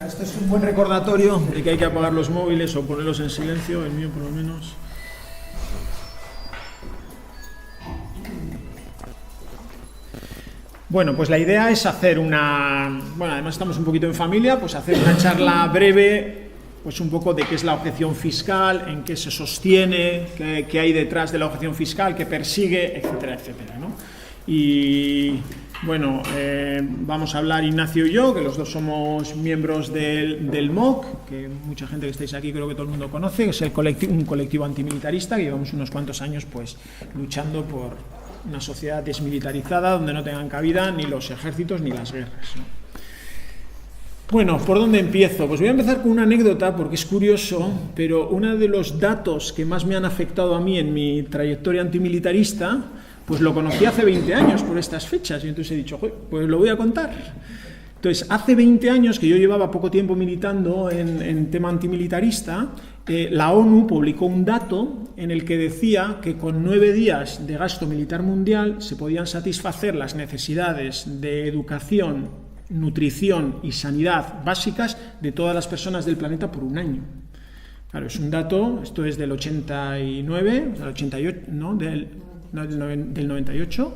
Este es un buen recordatorio de que hay que apagar los móviles o ponerlos en silencio, el mío por lo menos. Bueno, pues la idea es hacer además estamos un poquito en familia, pues hacer una charla breve, pues un poco de qué es la objeción fiscal, en qué se sostiene, qué hay detrás de la objeción fiscal, qué persigue, etcétera, etcétera, ¿no? Y bueno, vamos a hablar Ignacio y yo, que los dos somos miembros del MOC, que mucha gente que estáis aquí creo que todo el mundo conoce, que es un colectivo antimilitarista, que llevamos unos cuantos años pues luchando por una sociedad desmilitarizada donde no tengan cabida ni los ejércitos ni las guerras, ¿no? Bueno, ¿por dónde empiezo? Pues voy a empezar con una anécdota porque es curioso, pero uno de los datos que más me han afectado a mí en mi trayectoria antimilitarista, pues lo conocí hace 20 años por estas fechas y entonces he dicho, pues lo voy a contar. Entonces, hace 20 años que yo llevaba poco tiempo militando en tema antimilitarista, la ONU publicó un dato en el que decía que con 9 días de gasto militar mundial se podían satisfacer las necesidades de educación, nutrición y sanidad básicas de todas las personas del planeta por un año. Claro, es un dato, esto es del 89, del 88, ¿no? Del 98,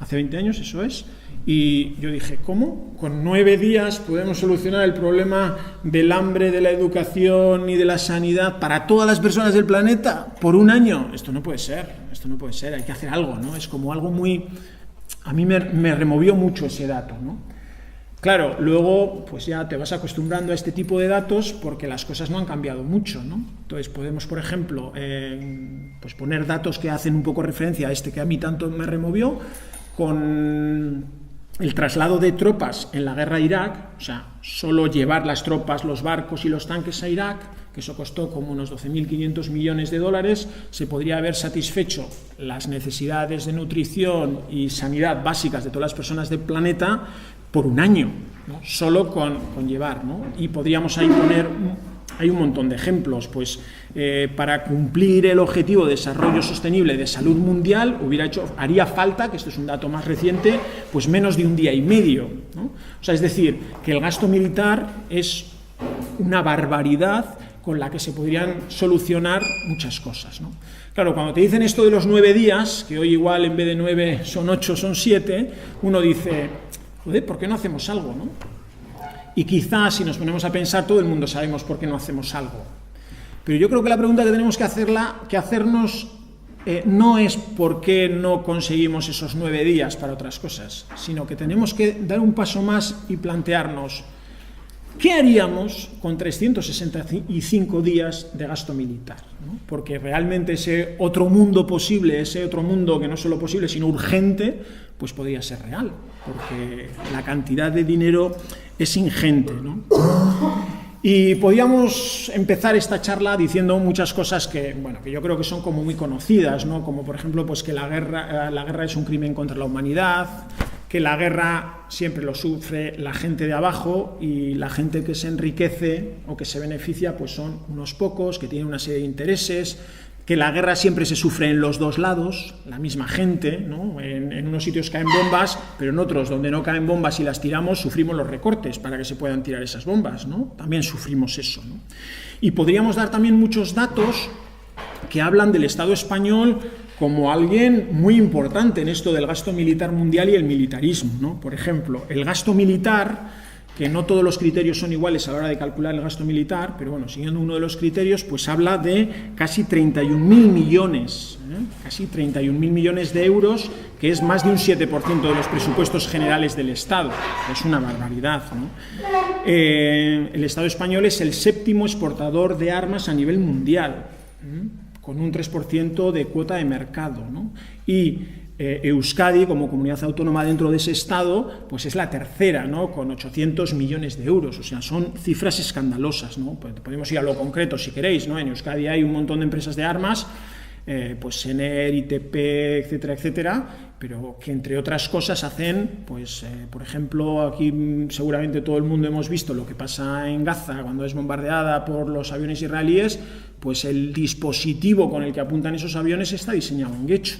hace 20 años, eso es. Y yo dije, ¿cómo? ¿Con 9 días podemos solucionar el problema del hambre, de la educación y de la sanidad para todas las personas del planeta por un año? Esto no puede ser, hay que hacer algo, ¿no? Es como algo muy... A mí me removió mucho ese dato, ¿no? Claro, luego pues ya te vas acostumbrando a este tipo de datos porque las cosas no han cambiado mucho, ¿no? Entonces podemos, por ejemplo, pues poner datos que hacen un poco referencia a este que a mí tanto me removió, con el traslado de tropas en la guerra a Irak, o sea, solo llevar las tropas, los barcos y los tanques a Irak, que eso costó como unos 12.500 millones de dólares, se podría haber satisfecho las necesidades de nutrición y sanidad básicas de todas las personas del planeta por un año, ¿no? Solo con llevar, ¿no? Y podríamos ahí poner, hay un montón de ejemplos, pues para cumplir el objetivo de desarrollo sostenible de salud mundial haría falta, que esto es un dato más reciente, pues menos de un día y medio, ¿no? O sea, es decir, que el gasto militar es una barbaridad con la que se podrían solucionar muchas cosas, ¿no? Claro, cuando te dicen esto de los 9 días, que hoy igual en vez de 9 son 8, son 7, uno dice, joder, ¿por qué no hacemos algo, no? Y quizás, si nos ponemos a pensar, todo el mundo sabemos por qué no hacemos algo. Pero yo creo que la pregunta que tenemos que hacernos no es por qué no conseguimos esos 9 días para otras cosas, sino que tenemos que dar un paso más y plantearnos ¿qué haríamos con 365 días de gasto militar, ¿no? Porque realmente ese otro mundo posible, ese otro mundo que no solo posible, sino urgente, pues podría ser real, porque la cantidad de dinero es ingente, ¿no? Y podríamos empezar esta charla diciendo muchas cosas que yo creo que son como muy conocidas, ¿no? Como por ejemplo pues que la guerra es un crimen contra la humanidad, que la guerra siempre lo sufre la gente de abajo y la gente que se enriquece o que se beneficia pues son unos pocos que tienen una serie de intereses, que la guerra siempre se sufre en los dos lados, la misma gente, ¿no? En unos sitios caen bombas, pero en otros donde no caen bombas y las tiramos sufrimos los recortes para que se puedan tirar esas bombas, ¿no? También sufrimos eso, ¿no? Y podríamos dar también muchos datos que hablan del Estado español como alguien muy importante en esto del gasto militar mundial y el militarismo, ¿no? Por ejemplo, el gasto militar, que no todos los criterios son iguales a la hora de calcular el gasto militar, pero bueno, siguiendo uno de los criterios, pues habla de casi 31.000 millones, casi 31.000 millones de euros, que es más de un 7% de los presupuestos generales del Estado. Es una barbaridad, ¿no? El Estado español es el 7º exportador de armas a nivel mundial, con un 3% de cuota de mercado, ¿no? Y Euskadi, como comunidad autónoma dentro de ese Estado, pues es la tercera, ¿no? Con 800 millones de euros, o sea, son cifras escandalosas, ¿no? Pues podemos ir a lo concreto si queréis, ¿no? En Euskadi hay un montón de empresas de armas, pues Sener, ITP, etcétera, etcétera, pero que entre otras cosas hacen, pues, por ejemplo, aquí seguramente todo el mundo hemos visto lo que pasa en Gaza cuando es bombardeada por los aviones israelíes, pues el dispositivo con el que apuntan esos aviones está diseñado en Guecho,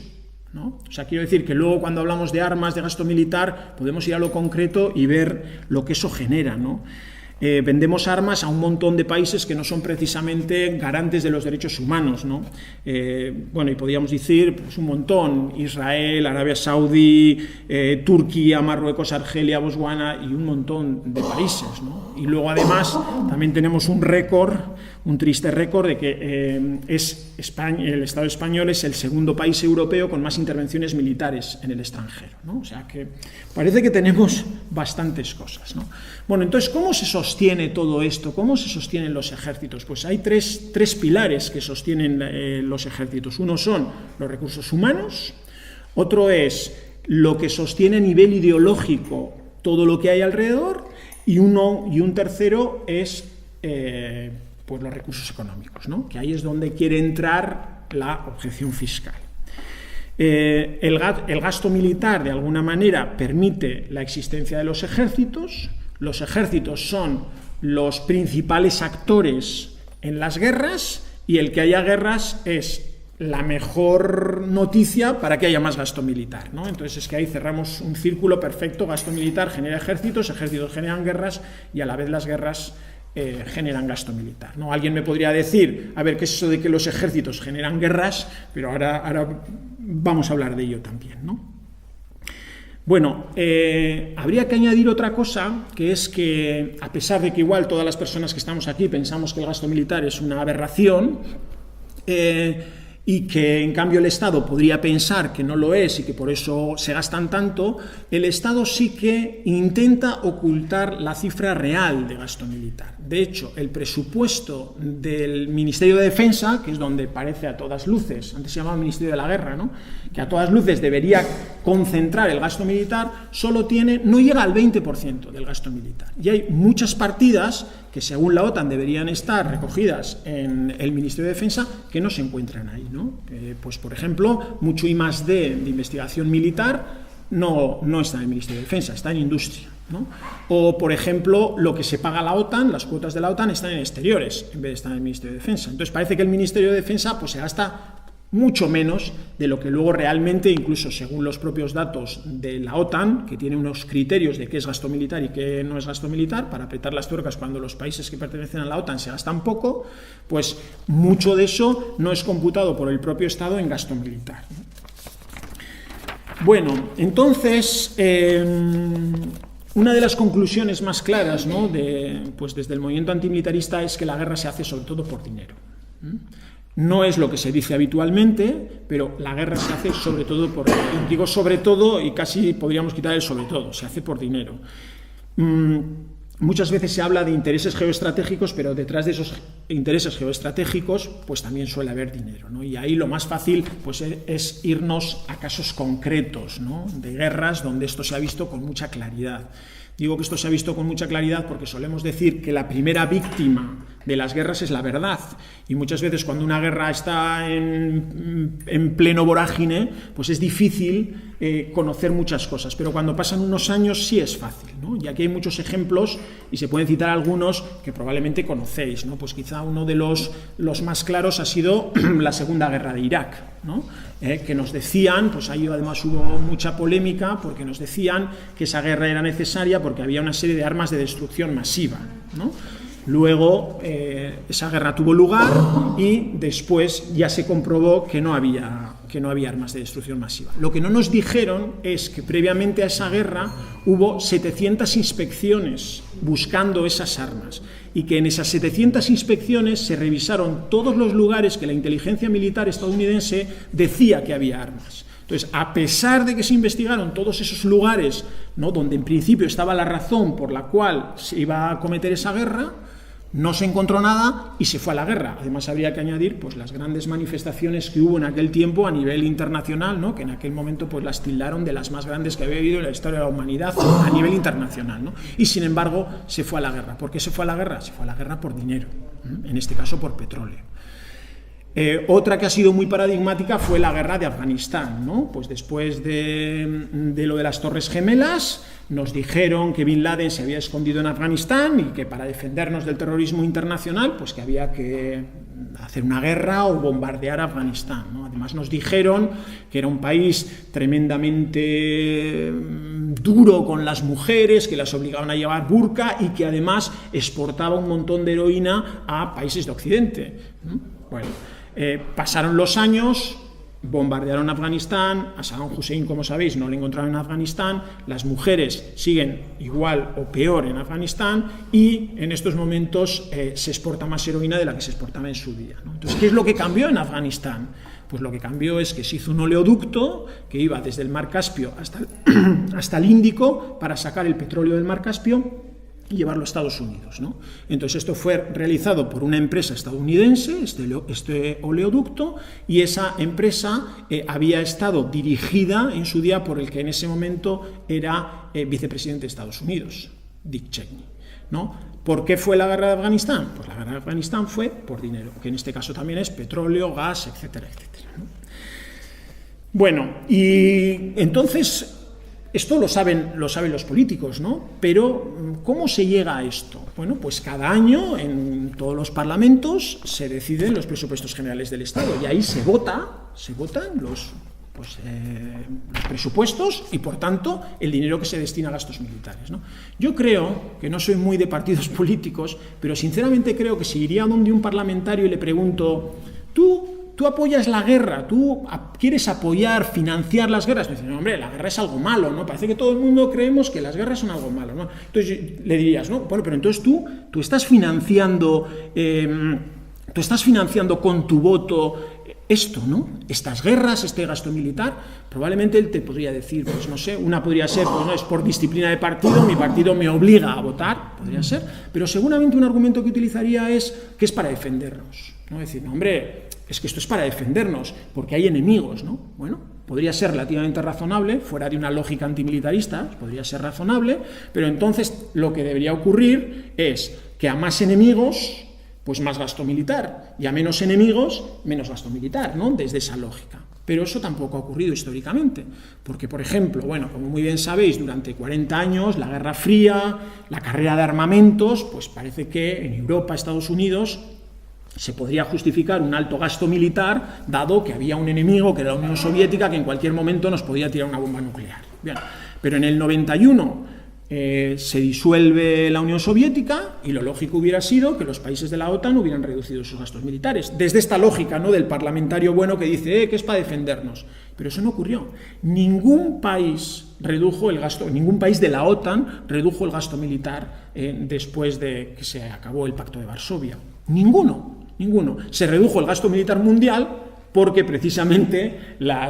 ¿no? O sea, quiero decir que luego cuando hablamos de armas, de gasto militar, podemos ir a lo concreto y ver lo que eso genera, ¿no? vendemos armas a un montón de países que no son precisamente garantes de los derechos humanos, ¿no? Bueno, y podríamos decir pues, un montón: Israel, Arabia Saudí, Turquía, Marruecos, Argelia, Botswana y un montón de países, ¿no? Y luego además también tenemos un récord, un triste récord de que el Estado español es el segundo país europeo con más intervenciones militares en el extranjero, ¿no? O sea que parece que tenemos bastantes cosas, ¿no? Bueno, entonces, ¿cómo se sostiene todo esto? ¿Cómo se sostienen los ejércitos? Pues hay tres pilares que sostienen los ejércitos. Uno son los recursos humanos, otro es lo que sostiene a nivel ideológico todo lo que hay alrededor, y un tercero es pues los recursos económicos, ¿no? Que ahí es donde quiere entrar la objeción fiscal. El gasto militar, de alguna manera, permite la existencia de los ejércitos. Los ejércitos son los principales actores en las guerras, y el que haya guerras es la mejor noticia para que haya más gasto militar, ¿no? Entonces es que ahí cerramos un círculo perfecto: gasto militar genera ejércitos, ejércitos generan guerras, y a la vez las guerras generan gasto militar, ¿no? Alguien me podría decir, a ver, ¿qué es eso de que los ejércitos generan guerras? Pero ahora vamos a hablar de ello también, ¿no? Bueno, habría que añadir otra cosa, que es que, a pesar de que igual todas las personas que estamos aquí pensamos que el gasto militar es una aberración, y que en cambio el Estado podría pensar que no lo es y que por eso se gastan tanto, el Estado sí que intenta ocultar la cifra real de gasto militar. De hecho, el presupuesto del Ministerio de Defensa, que es donde parece a todas luces, antes se llamaba Ministerio de la Guerra, ¿no?, que a todas luces debería concentrar el gasto militar, no llega al 20% del gasto militar. Y hay muchas partidas que según la OTAN deberían estar recogidas en el Ministerio de Defensa, que no se encuentran ahí, ¿no? Pues, por ejemplo, mucho I+D de investigación militar no está en el Ministerio de Defensa, está en industria, ¿no? O, por ejemplo, lo que se paga a la OTAN, las cuotas de la OTAN están en exteriores, en vez de estar en el Ministerio de Defensa. Entonces parece que el Ministerio de Defensa pues, se gasta mucho menos de lo que luego realmente, incluso según los propios datos de la OTAN, que tiene unos criterios de qué es gasto militar y qué no es gasto militar, para apretar las tuercas cuando los países que pertenecen a la OTAN se gastan poco, pues mucho de eso no es computado por el propio Estado en gasto militar. Bueno, entonces, una de las conclusiones más claras, ¿no?, pues desde el movimiento antimilitarista es que la guerra se hace sobre todo por dinero. No es lo que se dice habitualmente, pero la guerra se hace sobre todo por dinero. Digo sobre todo y casi podríamos quitar el sobre todo, se hace por dinero. Muchas veces se habla de intereses geoestratégicos, pero detrás de esos intereses geoestratégicos pues también suele haber dinero, ¿no? Y ahí lo más fácil pues es irnos a casos concretos, ¿no?, de guerras donde esto se ha visto con mucha claridad. Digo que esto se ha visto con mucha claridad porque solemos decir que la primera víctima de las guerras es la verdad, y muchas veces cuando una guerra está en pleno vorágine, pues es difícil conocer muchas cosas, pero cuando pasan unos años sí es fácil, ¿no? Y aquí hay muchos ejemplos y se pueden citar algunos que probablemente conocéis, ¿no? Pues quizá uno de los más claros ha sido la Segunda Guerra de Irak, ¿no? Que nos decían, pues ahí además hubo mucha polémica porque nos decían que esa guerra era necesaria porque había una serie de armas de destrucción masiva, ¿no? Luego esa guerra tuvo lugar y después ya se comprobó que no había armas de destrucción masiva. Lo que no nos dijeron es que previamente a esa guerra hubo 700 inspecciones buscando esas armas, y que en esas 700 inspecciones se revisaron todos los lugares que la inteligencia militar estadounidense decía que había armas. Entonces, a pesar de que se investigaron todos esos lugares, ¿no?, donde en principio estaba la razón por la cual se iba a cometer esa guerra, no se encontró nada y se fue a la guerra. Además, habría que añadir pues, las grandes manifestaciones que hubo en aquel tiempo a nivel internacional, ¿no?, que en aquel momento pues, las tildaron de las más grandes que había habido en la historia de la humanidad a nivel internacional, ¿no? Y sin embargo, se fue a la guerra. ¿Por qué se fue a la guerra? Se fue a la guerra por dinero, en este caso por petróleo. Otra que ha sido muy paradigmática fue la guerra de Afganistán, ¿no? Pues después de lo de las Torres Gemelas, nos dijeron que Bin Laden se había escondido en Afganistán y que para defendernos del terrorismo internacional, pues que había que hacer una guerra o bombardear Afganistán, ¿no? Además nos dijeron que era un país tremendamente duro con las mujeres, que las obligaban a llevar burka y que además exportaba un montón de heroína a países de Occidente. Bueno, pasaron los años, bombardearon Afganistán, a Saddam Hussein, como sabéis, no lo encontraron en Afganistán, las mujeres siguen igual o peor en Afganistán y en estos momentos se exporta más heroína de la que se exportaba en su día, ¿no? Entonces, ¿qué es lo que cambió en Afganistán? Pues lo que cambió es que se hizo un oleoducto que iba desde el mar Caspio hasta el Índico para sacar el petróleo del mar Caspio y llevarlo a Estados Unidos, ¿no? Entonces esto fue realizado por una empresa estadounidense, este oleoducto, y esa empresa había estado dirigida en su día por el que en ese momento era vicepresidente de Estados Unidos, Dick Cheney, ¿no? ¿Por qué fue la guerra de Afganistán? Pues la guerra de Afganistán fue por dinero, que en este caso también es petróleo, gas, etcétera, etcétera, ¿no? Bueno, y entonces esto lo saben los políticos, ¿no? Pero ¿cómo se llega a esto? Bueno, pues cada año en todos los parlamentos se deciden los presupuestos generales del Estado y ahí se votan los presupuestos y, por tanto, el dinero que se destina a gastos militares, ¿no? Yo creo, que no soy muy de partidos políticos, pero sinceramente creo que si iría donde un parlamentario y le pregunto, ¿Tú apoyas la guerra? ¿Tú quieres apoyar, financiar las guerras? Me dicen, no, hombre, la guerra es algo malo, ¿no? Parece que todo el mundo creemos que las guerras son algo malo, ¿no? Entonces le dirías, ¿no? Bueno, pero entonces tú estás financiando con tu voto esto, ¿no? Estas guerras, este gasto militar. Probablemente él te podría decir, pues no sé, una podría ser, pues no, es por disciplina de partido, mi partido me obliga a votar, podría ser, pero seguramente un argumento que utilizaría es que es para defendernos, ¿no? Es decir, no, hombre, es que esto es para defendernos, porque hay enemigos, ¿no? Bueno, podría ser relativamente razonable, fuera de una lógica antimilitarista, podría ser razonable, pero entonces lo que debería ocurrir es que a más enemigos, pues más gasto militar, y a menos enemigos, menos gasto militar, ¿no? Desde esa lógica. Pero eso tampoco ha ocurrido históricamente, porque, por ejemplo, bueno, como muy bien sabéis, durante 40 años, la Guerra Fría, la carrera de armamentos, pues parece que en Europa, Estados Unidos, se podría justificar un alto gasto militar, dado que había un enemigo, que era la Unión Soviética, que en cualquier momento nos podía tirar una bomba nuclear. Bien, pero en el 91 se disuelve la Unión Soviética y lo lógico hubiera sido que los países de la OTAN hubieran reducido sus gastos militares. Desde esta lógica, ¿no?, del parlamentario bueno que dice que es para defendernos. Pero eso no ocurrió. Ningún país de la OTAN redujo el gasto militar después de que se acabó el Pacto de Varsovia. Ninguno. Se redujo el gasto militar mundial porque precisamente la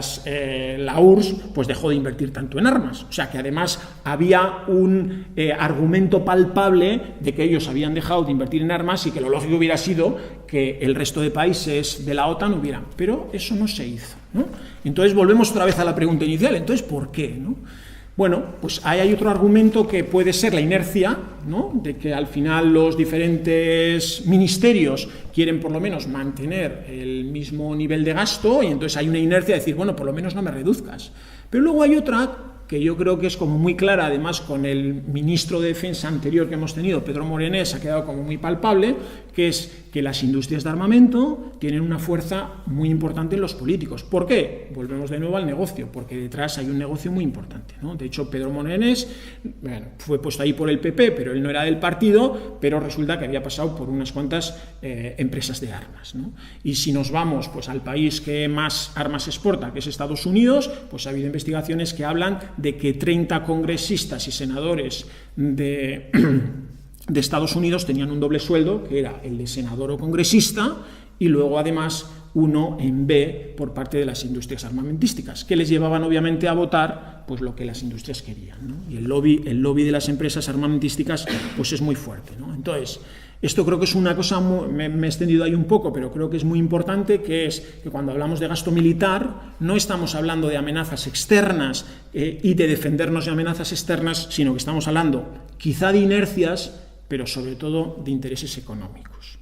URSS pues dejó de invertir tanto en armas. O sea que además había un argumento palpable de que ellos habían dejado de invertir en armas y que lo lógico hubiera sido que el resto de países de la OTAN hubieran. Pero eso no se hizo, ¿no? Entonces volvemos otra vez a la pregunta inicial. Entonces, ¿por qué, no? Bueno, pues ahí hay otro argumento que puede ser la inercia, ¿no?, de que al final los diferentes ministerios quieren por lo menos mantener el mismo nivel de gasto y entonces hay una inercia de decir, bueno, por lo menos no me reduzcas. Pero luego hay otra que yo creo que es como muy clara, además con el ministro de Defensa anterior que hemos tenido, Pedro Morenés, ha quedado como muy palpable, que es que las industrias de armamento tienen una fuerza muy importante en los políticos. ¿Por qué? Volvemos de nuevo al negocio, porque detrás hay un negocio muy importante, ¿no? De hecho, Pedro Morenés, bueno, fue puesto ahí por el PP, pero él no era del partido, pero resulta que había pasado por unas cuantas empresas de armas, ¿no? Y si nos vamos pues al país que más armas exporta, que es Estados Unidos, pues ha habido investigaciones que hablan de que 30 congresistas y senadores de Estados Unidos tenían un doble sueldo, que era el de senador o congresista, y luego además uno en B por parte de las industrias armamentísticas, que les llevaban obviamente a votar pues lo que las industrias querían, ¿no? Y el lobby de las empresas armamentísticas pues es muy fuerte, ¿no? Entonces, esto creo que es una cosa, me he extendido ahí un poco, pero creo que es muy importante, que es que cuando hablamos de gasto militar no estamos hablando de amenazas externas y de defendernos de amenazas externas, sino que estamos hablando quizá de inercias, pero sobre todo de intereses económicos.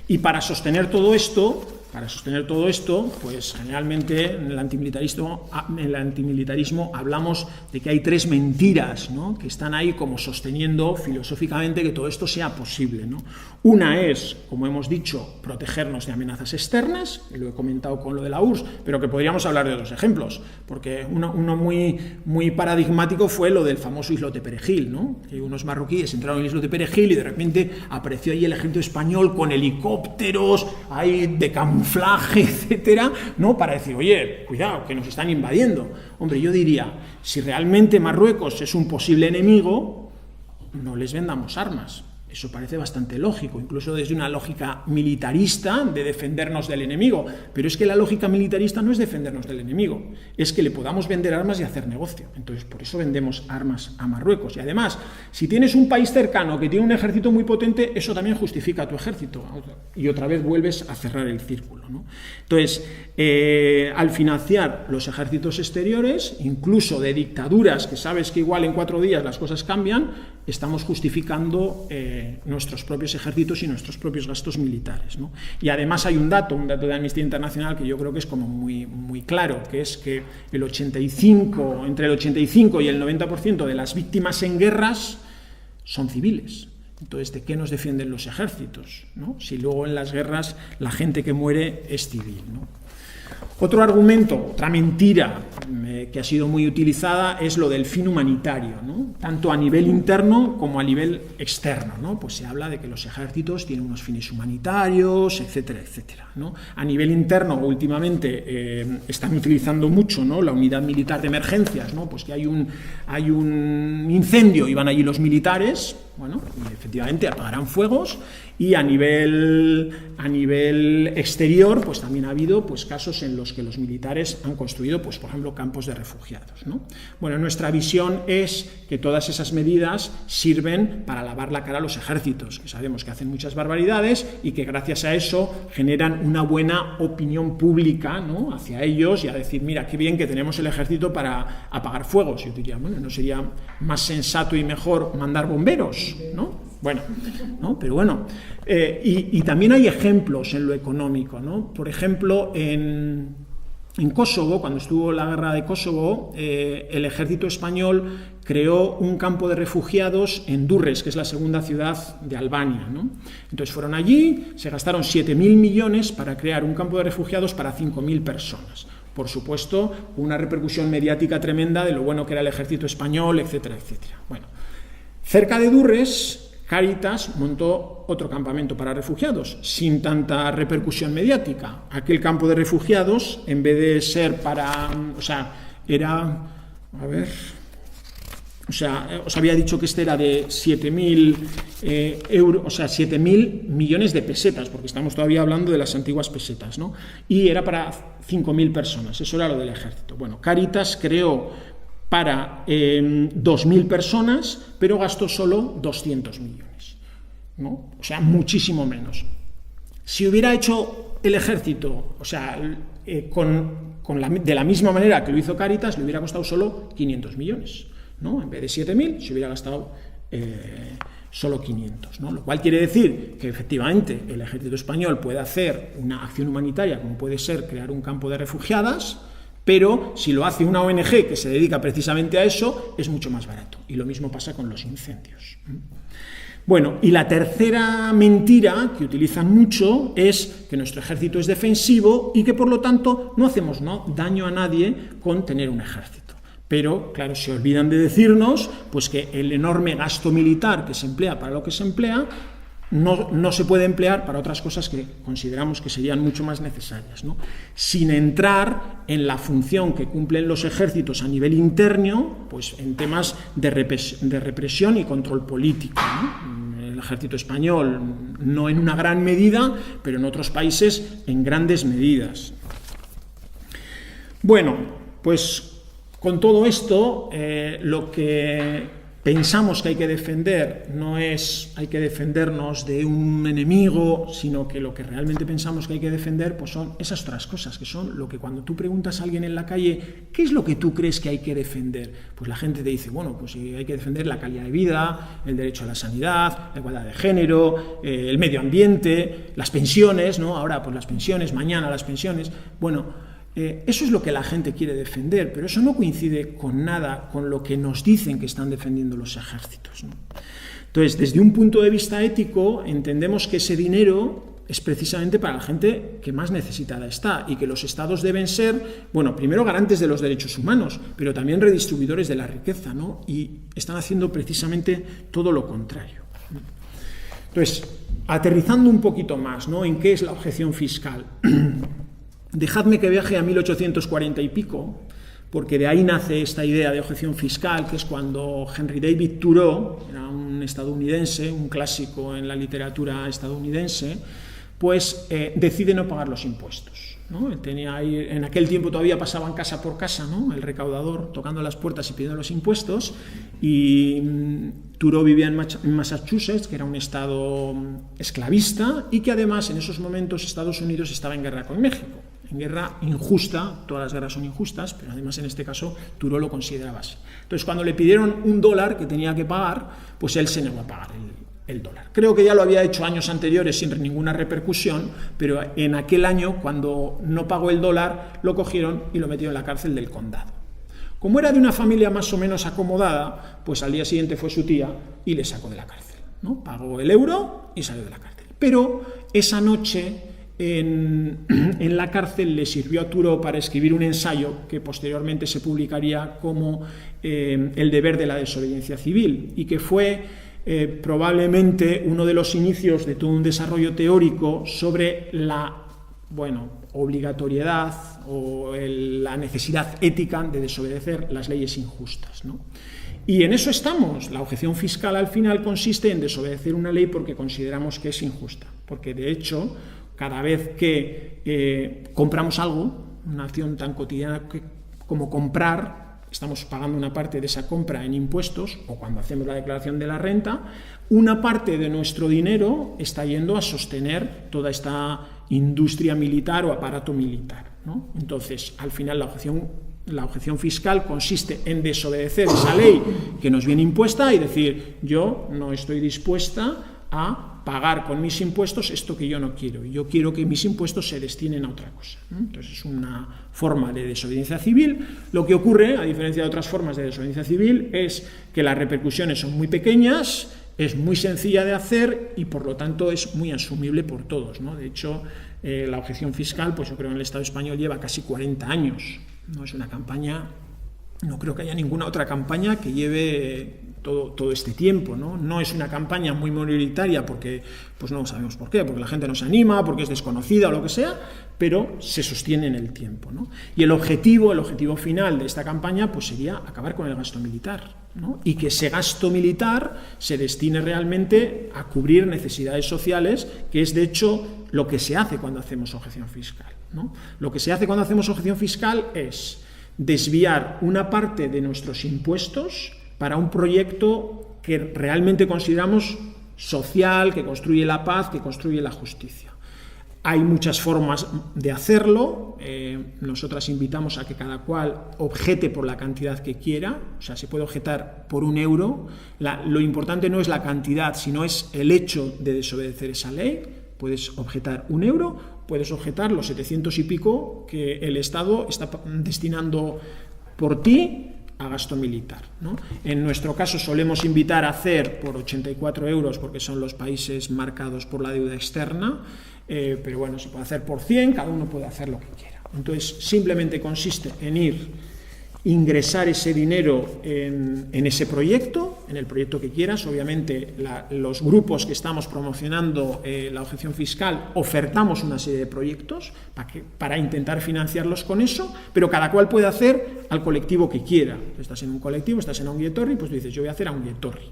Y para sostener todo esto, para sostener todo esto, pues generalmente en el antimilitarismo hablamos de que hay tres mentiras, ¿no?, que están ahí como sosteniendo filosóficamente que todo esto sea posible, ¿no? Una es, como hemos dicho, protegernos de amenazas externas, y lo he comentado con lo de la URSS, pero que podríamos hablar de otros ejemplos, porque uno muy paradigmático fue lo del famoso islote Perejil, ¿no?, que unos marroquíes entraron en el islote Perejil y de repente apareció ahí el ejército español con helicópteros ahí de camuflaje, etcétera, ¿no?, para decir, oye, cuidado, que nos están invadiendo. Hombre, yo diría, si realmente Marruecos es un posible enemigo, no les vendamos armas. Eso parece bastante lógico, incluso desde una lógica militarista de defendernos del enemigo. Pero es que la lógica militarista no es defendernos del enemigo, es que le podamos vender armas y hacer negocio. Entonces, por eso vendemos armas a Marruecos. Y además, si tienes un país cercano que tiene un ejército muy potente, eso también justifica tu ejército. Y otra vez vuelves a cerrar el círculo, ¿no? Entonces, al financiar los ejércitos exteriores, incluso de dictaduras que sabes que igual en 4 días las cosas cambian, estamos justificando nuestros propios ejércitos y nuestros propios gastos militares, ¿no? Y además hay un dato de Amnistía Internacional que yo creo que es como muy claro, que es que entre el 85 y el 90% de las víctimas en guerras son civiles. Entonces, ¿de qué nos defienden los ejércitos, ¿no?, si luego en las guerras la gente que muere es civil, ¿no? Otro argumento, otra mentira que ha sido muy utilizada es lo del fin humanitario, ¿no?, tanto a nivel interno como a nivel externo, ¿no? Pues se habla de que los ejércitos tienen unos fines humanitarios, etcétera, etcétera, ¿no? A nivel interno, últimamente están utilizando mucho, ¿no?, la unidad militar de emergencias, ¿no? Pues que hay un incendio y van allí los militares, bueno, y efectivamente apagarán fuegos. Y a nivel exterior, pues también ha habido pues casos en los que los militares han construido, pues por ejemplo, campos de refugiados, ¿no? Bueno, nuestra visión es que todas esas medidas sirven para lavar la cara a los ejércitos, que sabemos que hacen muchas barbaridades y que gracias a eso generan una buena opinión pública, ¿no?, hacia ellos, y a decir, mira, qué bien que tenemos el ejército para apagar fuegos. Yo diría, bueno, ¿no sería más sensato y mejor mandar bomberos, ¿no? Bueno, ¿no? Pero bueno, y también hay ejemplos en lo económico, ¿no? Por ejemplo, en Kosovo, cuando estuvo la guerra de Kosovo, el ejército español creó un campo de refugiados en Durrës, que es la segunda ciudad de Albania, ¿no? Entonces fueron allí, se gastaron 7.000 millones para crear un campo de refugiados para 5.000 personas. Por supuesto, una repercusión mediática tremenda de lo bueno que era el ejército español, etcétera, etcétera. Bueno, cerca de Durrës, Cáritas montó otro campamento para refugiados, sin tanta repercusión mediática. Aquel campo de refugiados, en vez de ser para... O sea, era... A ver... O sea, os había dicho que este era de 7.000 euros, o sea, 7.000 millones de pesetas, porque estamos todavía hablando de las antiguas pesetas, ¿no? Y era para 5.000 personas, eso era lo del ejército. Bueno, Cáritas creó para 2.000 personas, pero gastó solo 200 millones, ¿no? O sea, muchísimo menos. Si hubiera hecho el ejército, o sea, de la misma manera que lo hizo Cáritas, le hubiera costado solo 500 millones, ¿no? En vez de 7.000, se hubiera gastado solo 500, ¿no? Lo cual quiere decir que efectivamente el ejército español puede hacer una acción humanitaria, como puede ser crear un campo de refugiadas, pero si lo hace una ONG que se dedica precisamente a eso, es mucho más barato. Y lo mismo pasa con los incendios. Bueno, y la tercera mentira que utilizan mucho es que nuestro ejército es defensivo y que por lo tanto no hacemos daño a nadie con tener un ejército. Pero, claro, se olvidan de decirnos pues, que el enorme gasto militar que se emplea para lo que se emplea no se puede emplear para otras cosas que consideramos que serían mucho más necesarias, ¿no? Sin entrar en la función que cumplen los ejércitos a nivel interno, pues en temas de represión y control político, ¿no? El ejército español no en una gran medida, pero en otros países en grandes medidas. Bueno, pues con todo esto, lo que pensamos que hay que defender no es hay que defendernos de un enemigo, sino que lo que realmente pensamos que hay que defender pues son esas otras cosas, que son lo que cuando tú preguntas a alguien en la calle, ¿qué es lo que tú crees que hay que defender? Pues la gente te dice, bueno, pues hay que defender la calidad de vida, el derecho a la sanidad, la igualdad de género, el medio ambiente, las pensiones, ¿no? Ahora pues las pensiones, mañana las pensiones, bueno... eso es lo que la gente quiere defender, pero eso no coincide con nada con lo que nos dicen que están defendiendo los ejércitos, ¿no? Entonces, desde un punto de vista ético, entendemos que ese dinero es precisamente para la gente que más necesitada está y que los estados deben ser, bueno, primero garantes de los derechos humanos, pero también redistribuidores de la riqueza, ¿no? Y están haciendo precisamente todo lo contrario. Entonces, aterrizando un poquito más, ¿no? ¿En qué es la objeción fiscal? Dejadme que viaje a 1840 y pico, porque de ahí nace esta idea de objeción fiscal, que es cuando Henry David Thoreau, era un estadounidense, un clásico en la literatura estadounidense, pues decide no pagar los impuestos, ¿no? Tenía ahí, en aquel tiempo todavía pasaban casa por casa, ¿no? El recaudador tocando las puertas y pidiendo los impuestos, y Thoreau vivía en Massachusetts, que era un estado esclavista, y que además en esos momentos Estados Unidos estaba en guerra con México. En guerra injusta, todas las guerras son injustas, pero además en este caso Thoreau lo consideraba así. Entonces, cuando le pidieron $1 que tenía que pagar, pues él se negó a pagar el dólar. Creo que ya lo había hecho años anteriores sin ninguna repercusión, pero en aquel año, cuando no pagó el dólar, lo cogieron y lo metieron en la cárcel del condado. Como era de una familia más o menos acomodada, pues al día siguiente fue su tía y le sacó de la cárcel, ¿no? Pagó el euro y salió de la cárcel. Pero esa noche en la cárcel le sirvió a Thoreau para escribir un ensayo que posteriormente se publicaría como El deber de la desobediencia civil, y que fue probablemente uno de los inicios de todo un desarrollo teórico sobre la obligatoriedad o la necesidad ética de desobedecer las leyes injustas, ¿no? Y en eso estamos. La objeción fiscal al final consiste en desobedecer una ley porque consideramos que es injusta, porque de hecho cada vez que compramos algo, una acción tan cotidiana como comprar, estamos pagando una parte de esa compra en impuestos, o cuando hacemos la declaración de la renta, una parte de nuestro dinero está yendo a sostener toda esta industria militar o aparato militar, ¿no? Entonces, al final la objeción fiscal consiste en desobedecer esa ley que nos viene impuesta y decir, yo no estoy dispuesta a pagar con mis impuestos esto que yo no quiero. Yo quiero que mis impuestos se destinen a otra cosa, ¿no? Entonces es una forma de desobediencia civil. Lo que ocurre, a diferencia de otras formas de desobediencia civil, es que las repercusiones son muy pequeñas, es muy sencilla de hacer y por lo tanto es muy asumible por todos, ¿no? De hecho, la objeción fiscal, pues yo creo que en el Estado español lleva casi 40 años. No es una campaña, no creo que haya ninguna otra campaña que lleve todo este tiempo, ¿no? No es una campaña muy minoritaria porque, pues no sabemos por qué, porque la gente no se anima, porque es desconocida o lo que sea, pero se sostiene en el tiempo, ¿no? Y el objetivo final de esta campaña pues sería acabar con el gasto militar, ¿no? Y que ese gasto militar se destine realmente a cubrir necesidades sociales, que es de hecho lo que se hace cuando hacemos objeción fiscal, ¿no? Lo que se hace cuando hacemos objeción fiscal es desviar una parte de nuestros impuestos para un proyecto que realmente consideramos social, que construye la paz, que construye la justicia. Hay muchas formas de hacerlo. Nosotras invitamos a que cada cual objete por la cantidad que quiera. O sea, se puede objetar por €1. Lo importante no es la cantidad, sino es el hecho de desobedecer esa ley. Puedes objetar €1, puedes objetar los 700 y pico que el Estado está destinando por ti a gasto militar, ¿no? En nuestro caso solemos invitar a hacer por 84 euros porque son los países marcados por la deuda externa, pero bueno, se puede hacer por 100, cada uno puede hacer lo que quiera. Entonces simplemente consiste en ingresar ese dinero en ese proyecto, en el proyecto que quieras. Obviamente los grupos que estamos promocionando la objeción fiscal ofertamos una serie de proyectos para intentar financiarlos con eso, pero cada cual puede hacer al colectivo que quiera. Estás en un colectivo, estás en Ongi-Etorri, pues tú dices, yo voy a hacer a Ongi-Etorri.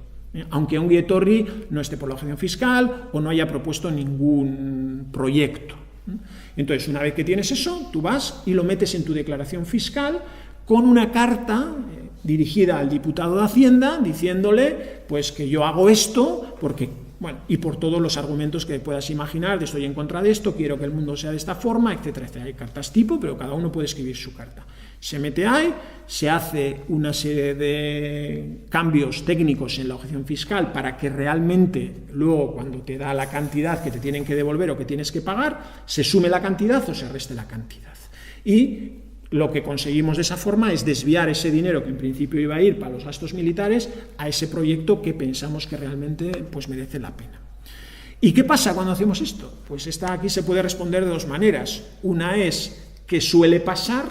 Aunque Ongi-Etorri no esté por la objeción fiscal o no haya propuesto ningún proyecto. Entonces, una vez que tienes eso, tú vas y lo metes en tu declaración fiscal con una carta dirigida al diputado de Hacienda, diciéndole pues que yo hago esto porque, bueno, y por todos los argumentos que puedas imaginar, de estoy en contra de esto, quiero que el mundo sea de esta forma, etcétera, etcétera. Hay cartas tipo, pero cada uno puede escribir su carta. Se mete ahí, se hace una serie de cambios técnicos en la objeción fiscal para que realmente luego, cuando te da la cantidad que te tienen que devolver o que tienes que pagar, se sume la cantidad o se reste la cantidad. Y lo que conseguimos de esa forma es desviar ese dinero que en principio iba a ir para los gastos militares a ese proyecto que pensamos que realmente pues, merece la pena. ¿Y qué pasa cuando hacemos esto? Pues aquí se puede responder de dos maneras. Una es qué suele pasar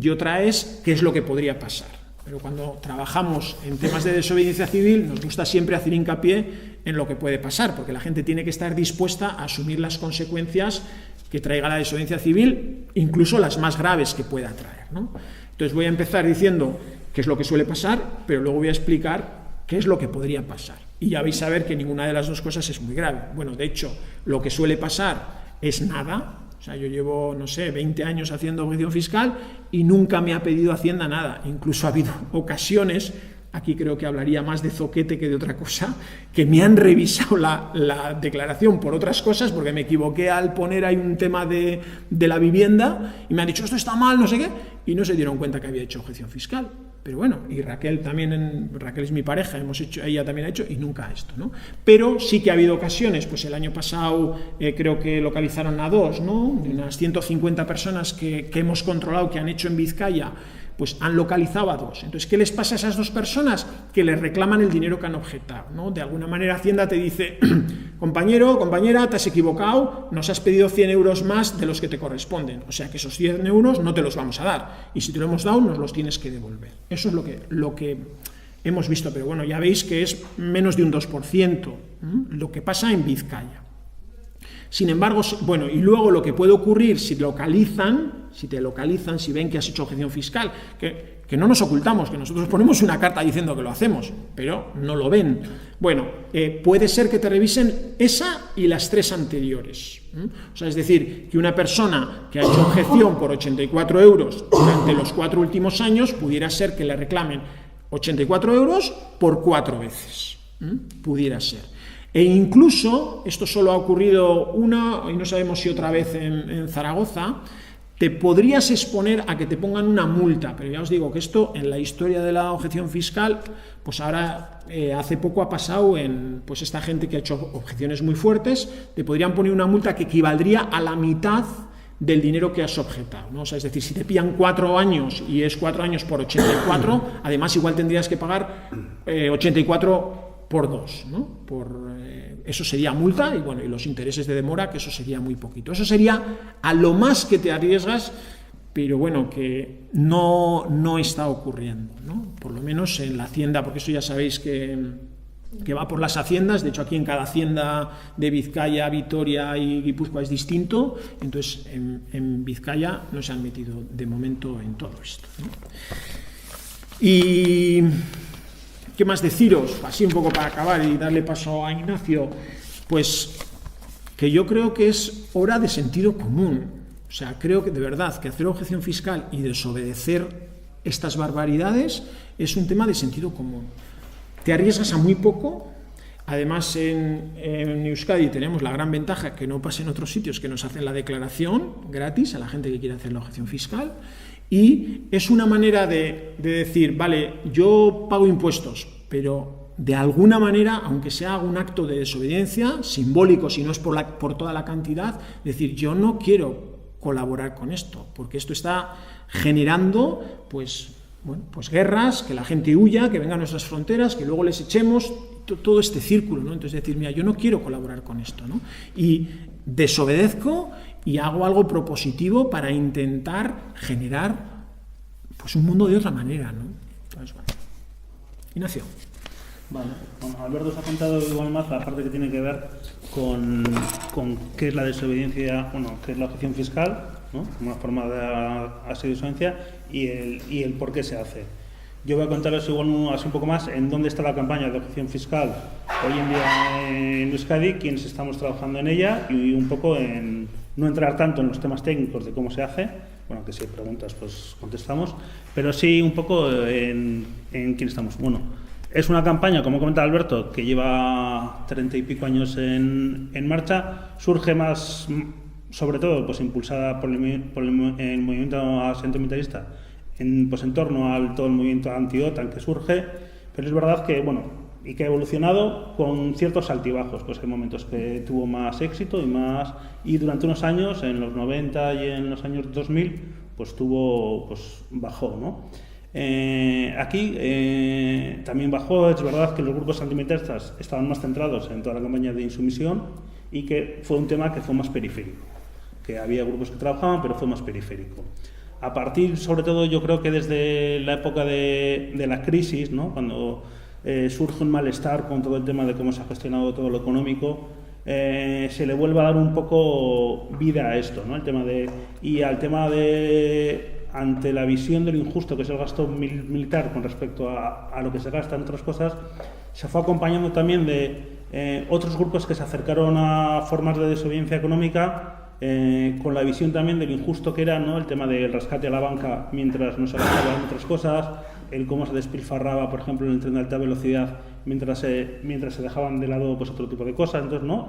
y otra es qué es lo que podría pasar. Pero cuando trabajamos en temas de desobediencia civil nos gusta siempre hacer hincapié en lo que puede pasar, porque la gente tiene que estar dispuesta a asumir las consecuencias que traiga la desobediencia civil, incluso las más graves que pueda traer, ¿no? Entonces voy a empezar diciendo qué es lo que suele pasar, pero luego voy a explicar qué es lo que podría pasar. Y ya vais a ver que ninguna de las dos cosas es muy grave. Bueno, de hecho, lo que suele pasar es nada. O sea, yo llevo, no sé, 20 años haciendo objeción fiscal y nunca me ha pedido Hacienda nada. Incluso ha habido ocasiones, aquí creo que hablaría más de zoquete que de otra cosa, que me han revisado la declaración por otras cosas, porque me equivoqué al poner ahí un tema de la vivienda y me han dicho, esto está mal, no sé qué, y no se dieron cuenta que había hecho objeción fiscal. Pero bueno, y Raquel también, Raquel es mi pareja, ella también ha hecho, y nunca esto, ¿no? Pero sí que ha habido ocasiones, pues el año pasado creo que localizaron a 2, ¿no? De unas 150 personas que hemos controlado, que han hecho en Vizcaya, pues han localizado a 2. Entonces, ¿qué les pasa a esas 2 personas? Que les reclaman el dinero que han objetado, ¿no? De alguna manera Hacienda te dice, compañero, compañera, te has equivocado, nos has pedido 100 euros más de los que te corresponden, o sea que esos 100 euros no te los vamos a dar, y si te lo hemos dado, nos los tienes que devolver. Eso es lo que hemos visto, pero bueno, ya veis que es menos de un 2%, lo que pasa en Vizcaya. Sin embargo, bueno, y luego lo que puede ocurrir si te localizan, si ven que has hecho objeción fiscal, que no nos ocultamos, que nosotros ponemos una carta diciendo que lo hacemos, pero no lo ven. Bueno, puede ser que te revisen esa y las 3 anteriores. O sea, es decir, que una persona que ha hecho objeción por 84 euros durante los 4 últimos años, pudiera ser que le reclamen 84 euros por 4 veces. Pudiera ser. E incluso, esto solo ha ocurrido una, y no sabemos si otra vez en Zaragoza, te podrías exponer a que te pongan una multa, pero ya os digo que esto en la historia de la objeción fiscal, pues ahora hace poco ha pasado en pues esta gente que ha hecho objeciones muy fuertes, te podrían poner una multa que equivaldría a la mitad del dinero que has objetado, ¿no? O sea, es decir, si te pillan 4 años y es 4 años por 84, además igual tendrías que pagar 84 por 2, ¿no? Eso sería multa y bueno, y los intereses de demora, que eso sería muy poquito. Eso sería a lo más que te arriesgas, pero bueno, que no está ocurriendo, ¿no? Por lo menos en la Hacienda, porque eso ya sabéis que va por las haciendas. De hecho, aquí en cada hacienda de Vizcaya, Vitoria y Guipúzcoa es distinto. Entonces, en Vizcaya no se han metido de momento en todo esto, ¿no? Y ¿qué más deciros? Así un poco para acabar y darle paso a Ignacio, pues que yo creo que es hora de sentido común. O sea, creo que de verdad que hacer objeción fiscal y desobedecer estas barbaridades es un tema de sentido común. Te arriesgas a muy poco. Además, en Euskadi tenemos la gran ventaja que no pasa en otros sitios, que nos hacen la declaración gratis a la gente que quiere hacer la objeción fiscal. Y es una manera de decir, vale, yo pago impuestos, pero de alguna manera, aunque sea un acto de desobediencia, simbólico, si no es por toda la cantidad, decir, yo no quiero colaborar con esto, porque esto está generando, pues guerras, que la gente huya, que vengan a nuestras fronteras, que luego les echemos, todo este círculo, ¿no? Entonces decir, mira, yo no quiero colaborar con esto, ¿no? Y desobedezco y hago algo propositivo para intentar generar pues un mundo de otra manera, ¿no? Entonces, bueno. Ignacio. Vale, bueno, Alberto os ha contado igual más la parte que tiene que ver con qué es la desobediencia, bueno, qué es la objeción fiscal, ¿no? Como una forma de hacer desobediencia y el por qué se hace. Yo voy a contaros igual así un poco más en dónde está la campaña de objeción fiscal hoy en día en Euskadi, quienes estamos trabajando en ella y un poco en no entrar tanto en los temas técnicos de cómo se hace, bueno, que si hay preguntas pues contestamos, pero sí un poco en quién estamos. Bueno, es una campaña, como comentaba Alberto, que lleva 30 y pico años en marcha, surge más, sobre todo, pues impulsada por el movimiento antimilitarista, pues en torno al todo el movimiento anti-OTAN que surge, pero es verdad que, bueno, y que ha evolucionado con ciertos altibajos, pues hay momentos que tuvo más éxito y durante unos años, en los 90 y en los años 2000, pues bajó, ¿no? Aquí también bajó, es verdad que los grupos antimilitaristas estaban más centrados en toda la campaña de insumisión y que fue un tema que fue más periférico, que había grupos que trabajaban, pero fue más periférico. A partir, sobre todo, yo creo que desde la época de la crisis, ¿no? Cuando surge un malestar con todo el tema de cómo se ha gestionado todo lo económico, se le vuelve a dar un poco vida a esto, ¿no? Ante la visión de lo injusto que es el gasto militar con respecto a lo que se gasta en otras cosas, se fue acompañando también de otros grupos que se acercaron a formas de desobediencia económica, con la visión también de lo injusto que era, ¿no? El tema del rescate a la banca mientras no se gastaban otras cosas, el cómo se despilfarraba, por ejemplo, en el tren de alta velocidad mientras se dejaban de lado pues otro tipo de cosas. Entonces, ¿no?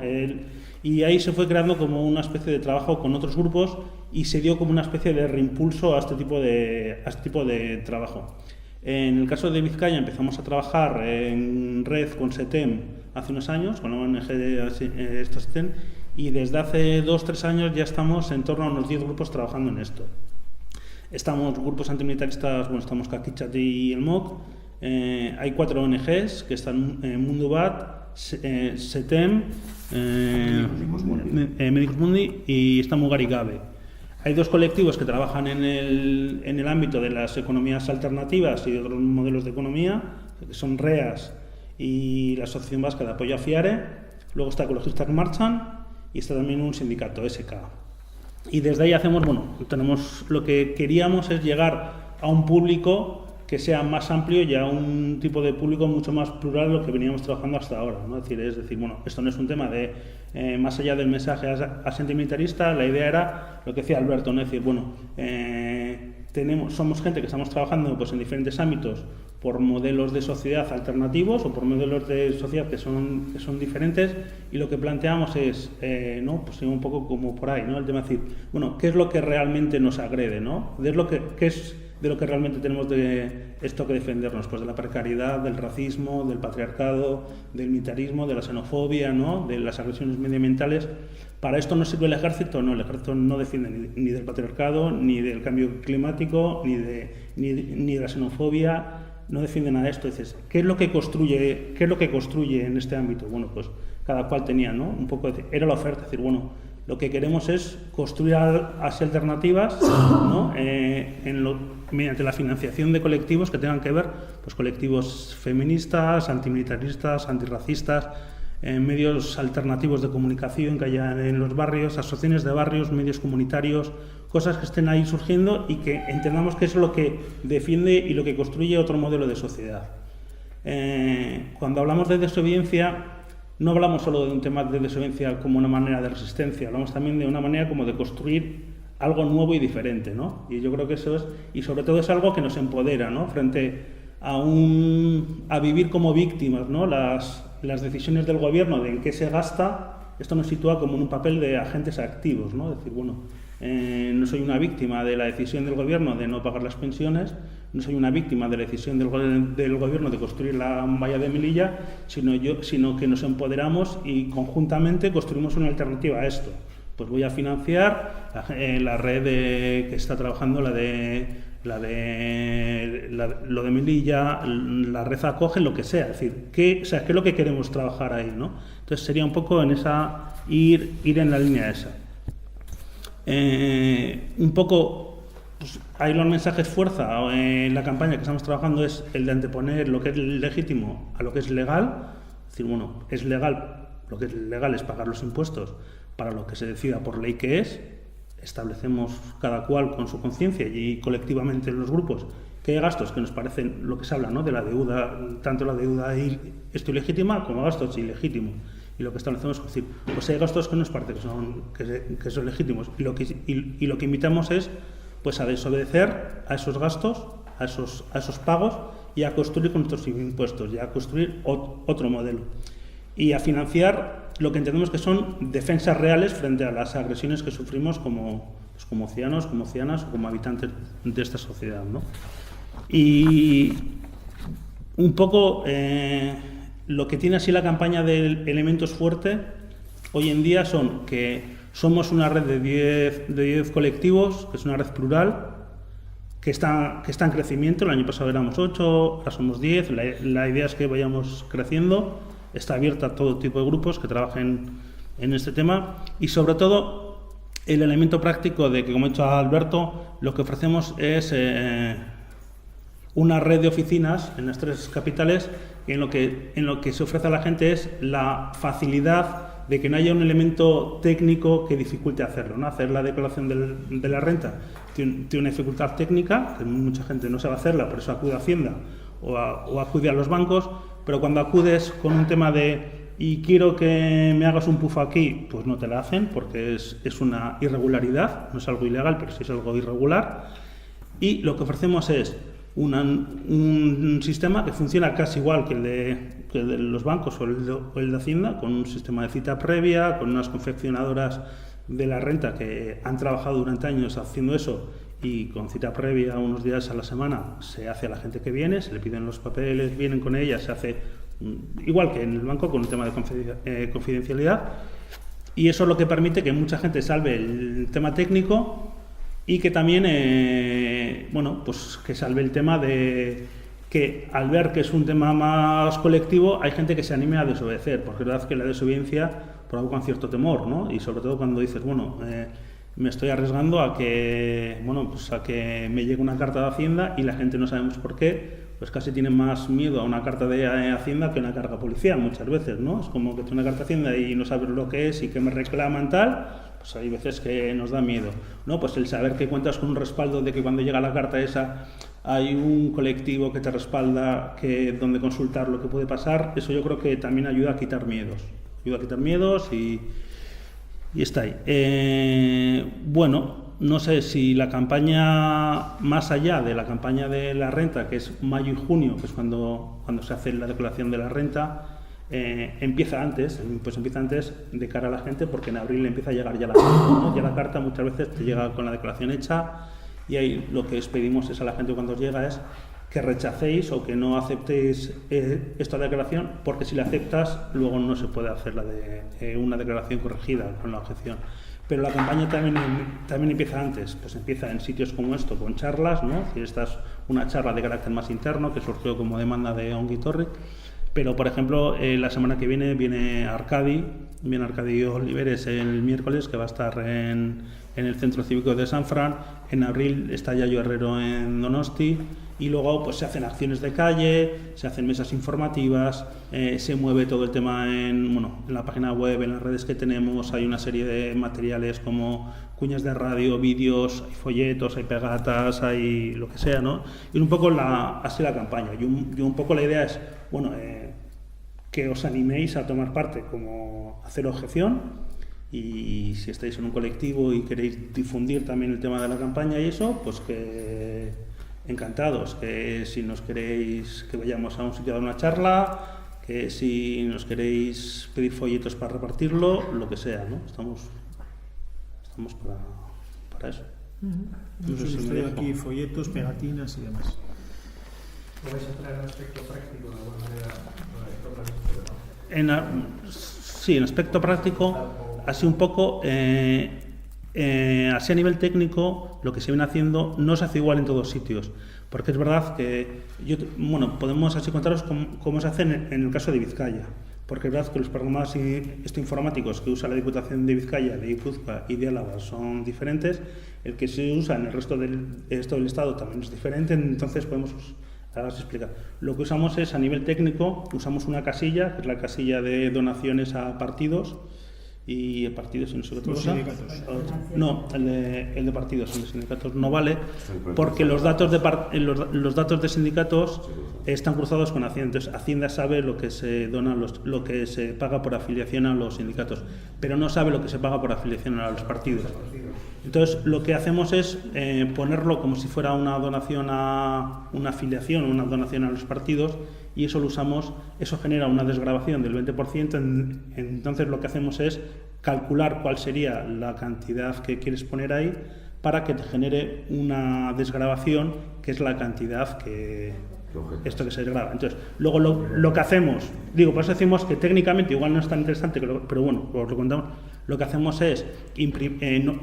Y ahí se fue creando como una especie de trabajo con otros grupos y se dio como una especie de reimpulso a este tipo de trabajo. En el caso de Vizcaya empezamos a trabajar en red con SETEM hace unos años, con la ONG de SETEM, y desde hace 2-3 años ya estamos en torno a unos 10 grupos trabajando en esto. Estamos grupos antimilitaristas, bueno, estamos Kakichat y el MOC, hay 4 ONGs que están en Mundubat, SETEM, Medicus Mundi y está Mugar y Gabe. Hay 2 colectivos que trabajan en el ámbito de las economías alternativas y de otros modelos de economía, que son REAS y la Asociación Vasca de Apoyo a FIARE. Luego está Ecologistas que Marchan y está también un sindicato, SK. Y desde ahí lo que queríamos es llegar a un público que sea más amplio y a un tipo de público mucho más plural de lo que veníamos trabajando hasta ahora, ¿no? Es decir, bueno, esto no es un tema de, más allá del mensaje antimilitarista, la idea era lo que decía Alberto, ¿no? Es decir, bueno, somos gente que estamos trabajando pues, en diferentes ámbitos por modelos de sociedad alternativos o por modelos de sociedad que son diferentes, y lo que planteamos es, ¿no? Pues un poco como por ahí, ¿no? El tema de decir, bueno, ¿qué es lo que realmente nos agrede, ¿no? ¿Qué es de lo que realmente tenemos de esto que defendernos? Pues de la precariedad, del racismo, del patriarcado, del militarismo, de la xenofobia, ¿no? De las agresiones medioambientales. Para esto no sirve el ejército, no, el ejército no defiende ni del patriarcado, ni del cambio climático, ni de la xenofobia, no defiende nada de esto. Dices, ¿qué es lo que construye en este ámbito? Bueno, pues cada cual tenía, ¿no? Un poco era la oferta, es decir, bueno, lo que queremos es construir así alternativas, ¿no? Mediante la financiación de colectivos que tengan que ver, pues colectivos feministas, antimilitaristas, antirracistas, medios alternativos de comunicación que haya en los barrios, asociaciones de barrios, medios comunitarios, cosas que estén ahí surgiendo y que entendamos que es lo que defiende y lo que construye otro modelo de sociedad. Cuando hablamos de desobediencia, no hablamos solo de un tema de desobediencia como una manera de resistencia, hablamos también de una manera como de construir algo nuevo y diferente, ¿no? Y yo creo que eso es, y sobre todo es algo que nos empodera, ¿no? Frente a vivir como víctimas, ¿no? Las decisiones del gobierno de en qué se gasta, esto nos sitúa como en un papel de agentes activos, ¿no? Es decir, bueno, no soy una víctima de la decisión del gobierno de no pagar las pensiones, no soy una víctima de la decisión del gobierno de construir la valla de Melilla, sino que nos empoderamos y conjuntamente construimos una alternativa a esto. Pues voy a financiar la red que está trabajando, lo de Melilla, la red acoge, lo que sea. Es decir, ¿qué es lo que queremos trabajar ahí, ¿no? Entonces sería un poco en esa, ir en la línea esa. Un poco, pues, ahí los mensajes fuerza en la campaña que estamos trabajando es el de anteponer lo que es legítimo a lo que es legal. Es decir, bueno, es legal, lo que es legal es pagar los impuestos para lo que se decida por ley que es. Establecemos cada cual con su conciencia y colectivamente en los grupos que hay gastos que nos parecen, lo que se habla, ¿no? De la deuda, tanto la deuda esto ilegítima como gastos ilegítimos. Y lo que establecemos es decir, pues hay gastos que nos parece que son legítimos. Y lo que invitamos es pues a desobedecer a esos gastos, a esos pagos, y a construir con nuestros impuestos, y a construir otro modelo. Y a financiar lo que entendemos que son defensas reales frente a las agresiones que sufrimos como ciudadanos, como ciudadanas o como habitantes de esta sociedad, ¿no? Y un poco lo que tiene así la campaña de elementos fuertes hoy en día son que somos una red de 10 colectivos, que es una red plural, que está en crecimiento. El año pasado éramos 8, ahora somos 10. La idea es que vayamos creciendo. Está abierta a todo tipo de grupos que trabajen en este tema, y sobre todo el elemento práctico de que, como ha dicho Alberto, lo que ofrecemos es una red de oficinas en las 3 capitales, y en lo que se ofrece a la gente es la facilidad de que no haya un elemento técnico que dificulte hacerlo, ¿no? Hacer la declaración de la renta tiene una dificultad técnica, que mucha gente no sabe hacerla, por eso acude a Hacienda o acude a los bancos, pero cuando acudes con un tema de y quiero que me hagas un pufo aquí, pues no te la hacen, porque es una irregularidad, no es algo ilegal, pero sí es algo irregular. Y lo que ofrecemos es un sistema que funciona casi igual que el de los bancos o el de Hacienda, con un sistema de cita previa, con unas confeccionadoras de la renta que han trabajado durante años haciendo eso, y con cita previa unos días a la semana se hace a la gente que viene, se le piden los papeles, vienen con ella, se hace igual que en el banco con un tema de confidencialidad, y eso es lo que permite que mucha gente salve el tema técnico y que también pues que salve el tema de que al ver que es un tema más colectivo hay gente que se anime a desobedecer, porque es verdad que la desobediencia provoca cierto temor, ¿no? Y sobre todo cuando dices, me estoy arriesgando a que me llegue una carta de Hacienda y la gente no sabemos por qué, pues casi tiene más miedo a una carta de Hacienda que a una carga policial muchas veces, ¿no? Es como que tiene una carta de Hacienda y no sabes lo que es y que me reclaman tal, pues hay veces que nos da miedo, ¿no? Pues el saber que cuentas con un respaldo de que cuando llega la carta esa hay un colectivo que te respalda, donde consultar lo que puede pasar, eso yo creo que también ayuda a quitar miedos. Y está ahí. No sé si la campaña, más allá de la campaña de la renta, que es mayo y junio, que es cuando se hace la declaración de la renta, empieza antes de cara a la gente, porque en abril empieza a llegar ya la carta, ¿no? Ya la carta muchas veces te llega con la declaración hecha, y ahí lo que os pedimos es a la gente cuando os llega es que rechacéis o que no aceptéis esta declaración, porque si la aceptas luego no se puede hacer una declaración corregida con la objeción. Pero la campaña también empieza antes, pues empieza en sitios como esto, con charlas, ¿no? Esta es una charla de carácter más interno que surgió como demanda de Ongi Torri. Pero, por ejemplo, la semana que viene Arcadi Oliveres el miércoles, que va a estar en el Centro Cívico de San Fran. En abril está Yayo Herrero en Donosti. Y luego pues se hacen acciones de calle, se hacen mesas informativas, se mueve todo el tema en la página web, en las redes que tenemos. Hay una serie de materiales como cuñas de radio, vídeos, hay folletos, hay pegatas, hay lo que sea, ¿no? Y un poco así la campaña. Y un poco la idea es, que os animéis a tomar parte, como hacer objeción, y si estáis en un colectivo y queréis difundir también el tema de la campaña y eso, pues que encantados, que si nos queréis que vayamos a un sitio a dar una charla, que si nos queréis pedir folletos para repartirlo, lo que sea, ¿no? Estamos para eso. No sé si estoy aquí folletos, pegatinas y demás. ¿Podéis entrar en aspecto práctico de alguna manera? Sí, en aspecto práctico, así un poco, así a nivel técnico, lo que se viene haciendo no se hace igual en todos sitios, porque es verdad que podemos así contaros cómo se hace en el caso de Vizcaya, porque es verdad que los programas informáticos que usa la Diputación de Vizcaya, de Guipúzcoa y de Álava son diferentes. El que se usa en el resto del Estado también es diferente, entonces podemos... Ahora os explicar. Lo que usamos es, a nivel técnico, usamos una casilla, que es la casilla de donaciones a partidos, y partidos, no sé qué otra cosa. No, el de partidos, el de sindicatos no vale, porque los datos de sindicatos están cruzados con Hacienda. Entonces, Hacienda sabe lo que se dona, lo que se paga por afiliación a los sindicatos, pero no sabe lo que se paga por afiliación a los partidos. Entonces, lo que hacemos es ponerlo como si fuera una donación a una afiliación o una donación a los partidos, y eso lo usamos, eso genera una desgravación del 20%. Entonces, lo que hacemos es calcular cuál sería la cantidad que quieres poner ahí para que te genere una desgravación, que es la cantidad que esto que se desgrava. Entonces, luego lo que hacemos, digo, por eso decimos que técnicamente igual no es tan interesante, pero bueno, os lo contamos. Lo que hacemos es,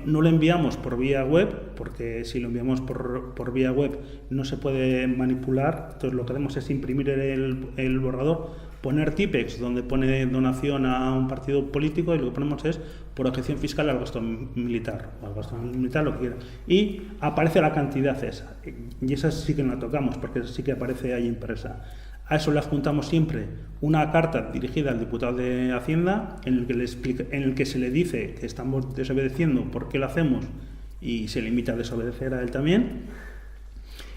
no lo enviamos por vía web, porque si lo enviamos por vía web no se puede manipular. Entonces lo que hacemos es imprimir el borrador, poner Tipex donde pone donación a un partido político, y lo que ponemos es por objeción fiscal al gasto militar, o al gasto militar, lo que quiera. Y aparece la cantidad esa, y esa sí que no la tocamos, porque sí que aparece ahí impresa. A eso le adjuntamos siempre una carta dirigida al diputado de Hacienda en el que se le dice que estamos desobedeciendo, por qué lo hacemos, y se limita a desobedecer a él también.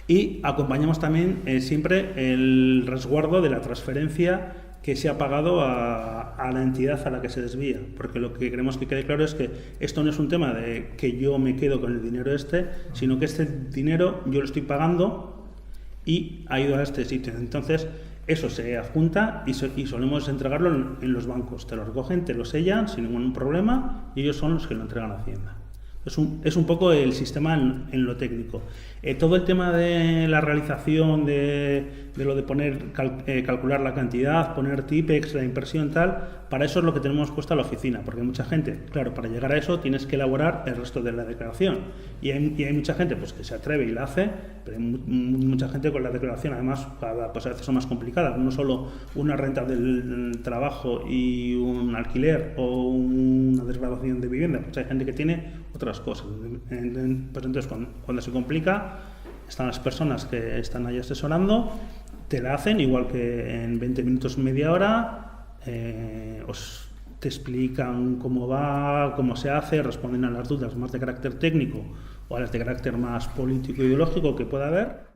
Y acompañamos también siempre el resguardo de la transferencia que se ha pagado a la entidad a la que se desvía, porque lo que queremos que quede claro es que esto no es un tema de que yo me quedo con el dinero sino que este dinero yo lo estoy pagando y ha ido a este sitio. Entonces, eso se adjunta y solemos entregarlo en los bancos. Te lo recogen, te lo sellan sin ningún problema, y ellos son los que lo entregan a Hacienda. Es un poco el sistema en lo técnico. Todo el tema de la realización, de lo de calcular la cantidad, poner Tipex, la impresión, tal, para eso es lo que tenemos puesto a la oficina, porque mucha gente, claro, para llegar a eso tienes que elaborar el resto de la declaración. Y hay mucha gente pues que se atreve y la hace, pero hay mucha gente con la declaración, además, pues a veces son más complicadas, no solo una renta del trabajo y un alquiler o una desgravación de vivienda, pues hay gente que tiene otras cosas. Pues entonces, cuando se complica, están las personas que están ahí asesorando, te la hacen igual que en 20 minutos, media hora, te explican cómo va, cómo se hace, responden a las dudas más de carácter técnico o a las de carácter más político e ideológico que pueda haber.